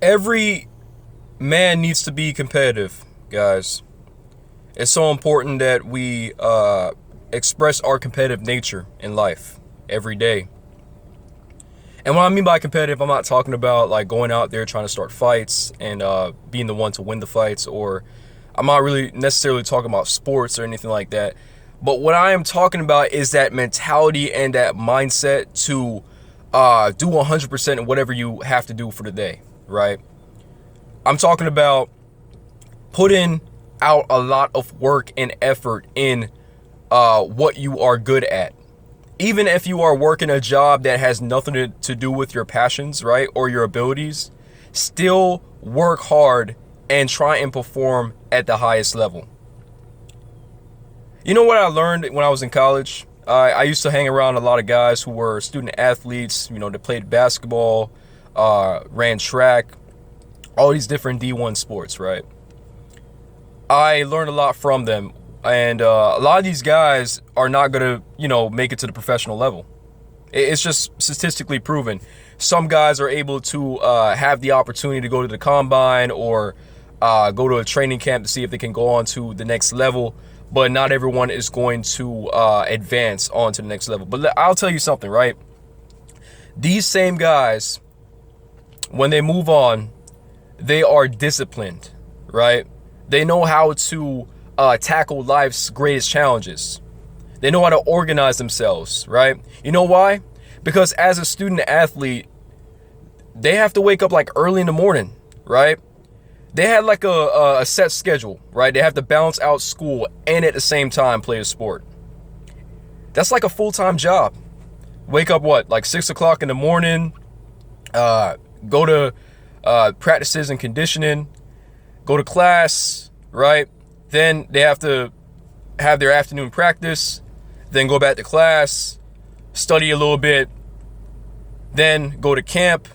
Every man needs to be competitive, guys. It's so important that we express our competitive nature in life every day. And what I mean by competitive, I'm not talking about like going out there trying to start fights and being the one to win the fights, or I'm not really necessarily talking about sports or anything like that. But what I am talking about is that mentality and that mindset to do 100% in whatever you have to do for the day, right? I'm talking about putting out a lot of work and effort in what you are good at. Even if you are working a job that has nothing to do with your passions, right, or your abilities, still work hard and try and perform at the highest level. You know what I learned when I was in college? I used to hang around a lot of guys who were student athletes, that played basketball, ran track, all these different D1 sports, right? I learned a lot from them. And a lot of these guys are not going to, make it to the professional level. It's just statistically proven. Some guys are able to have the opportunity to go to the combine or go to a training camp to see if they can go on to the next level. But not everyone is going to advance on to the next level. But I'll tell you something, right? These same guys, when they move on, they are disciplined, right? They know how to tackle life's greatest challenges. They know how to organize themselves, right? You know why? Because as a student athlete, they have to wake up like early in the morning, right? They had like a set schedule, right? They have to balance out school and at the same time play a sport. That's like a full-time job. Wake up like 6 o'clock in the morning, go to practices and conditioning, go to class, right? Then they have to have their afternoon practice, then go back to class, study a little bit, then go to camp,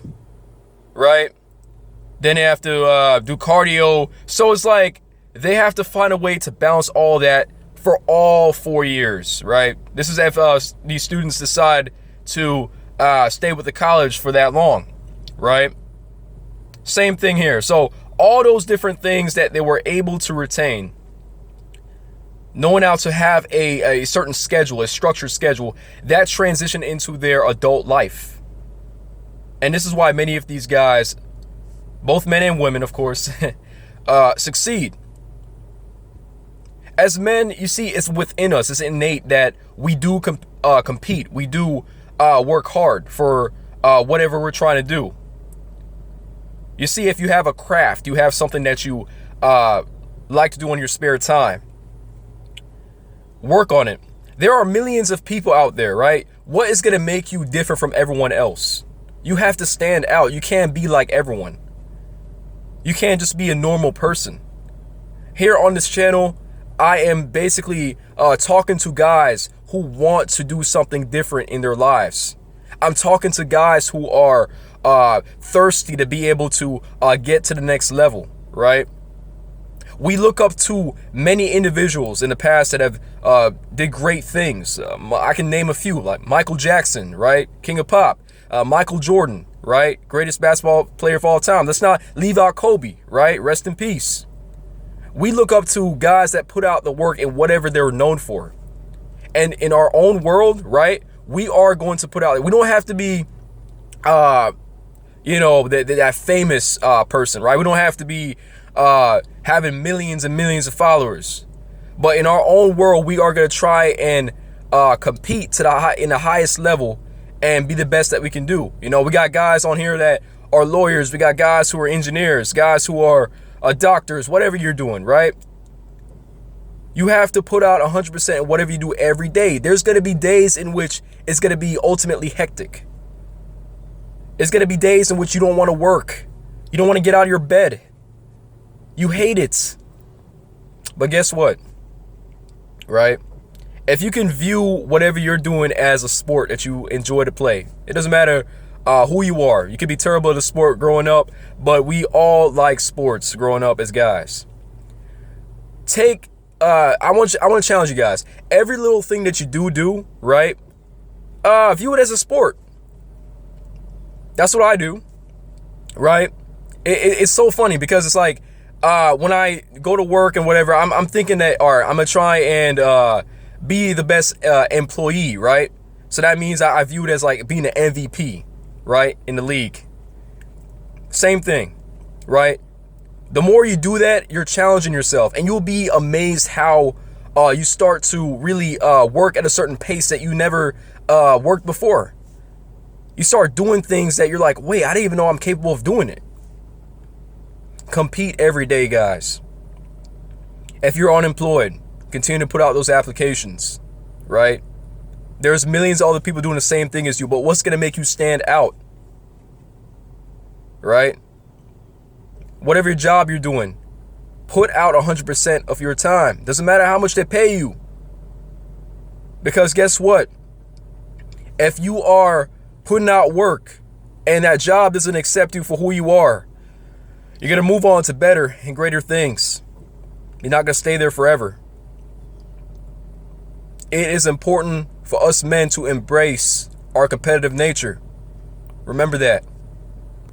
right? Then they have to do cardio. So it's like they have to find a way to balance all that for all 4 years, right? This is if these students decide to stay with the college for that long, right? Same thing here. So all those different things that they were able to retain, knowing how to have a certain schedule, a structured schedule, that transition into their adult life. And this is why many of these guys, both men and women, of course, succeed. As men, you see, it's within us. It's innate that we do compete. We do work hard for whatever we're trying to do. You see, if you have a craft, you have something that you like to do in your spare time, work on it. There are millions of people out there, right? What is going to make you different from everyone else? You have to stand out. You can't be like everyone. You can't just be a normal person. Here on this channel, I am basically talking to guys who want to do something different in their lives. I'm talking to guys who are thirsty to be able to get to the next level, right? We look up to many individuals in the past that have did great things. I can name a few, like Michael Jackson, right? King of Pop. Michael Jordan, right? Greatest basketball player of all time. Let's not leave out Kobe, right? Rest in peace. We look up to guys that put out the work in whatever they're known for. And in our own world, right, we are going to put out, we don't have to be, that famous person, right? We don't have to be having millions and millions of followers. But in our own world, we are going to try and compete to in the highest level and be the best that we can do. We got guys on here that are lawyers. We got guys who are engineers, guys who are doctors, whatever you're doing, right? You have to put out 100% in whatever you do every day. There's going to be days in which it's going to be ultimately hectic. It's going to be days in which you don't want to work. You don't want to get out of your bed. You hate it. But guess what? Right? If you can view whatever you're doing as a sport that you enjoy to play, it doesn't matter who you are. You could be terrible at a sport growing up, but we all like sports growing up as guys. I want to challenge you guys. Every little thing that you do, right? View it as a sport. That's what I do, right? It's so funny because it's like when I go to work and whatever, I'm thinking that, all right, I'm gonna try and be the best employee, right? So that means I view it as like being an MVP, right, in the league. Same thing, right? The more you do that, you're challenging yourself, and you'll be amazed how you start to really work at a certain pace that you never worked before. You start doing things that you're like, wait, I didn't even know I'm capable of doing it. Compete every day, guys. If you're unemployed, continue to put out those applications, right? There's millions of other people doing the same thing as you, but what's going to make you stand out, right? Whatever job you're doing, put out 100% of your time. Doesn't matter how much they pay you. Because guess what? If you are putting out work and that job doesn't accept you for who you are, you're going to move on to better and greater things. You're not going to stay there forever. It is important for us men to embrace our competitive nature. Remember that.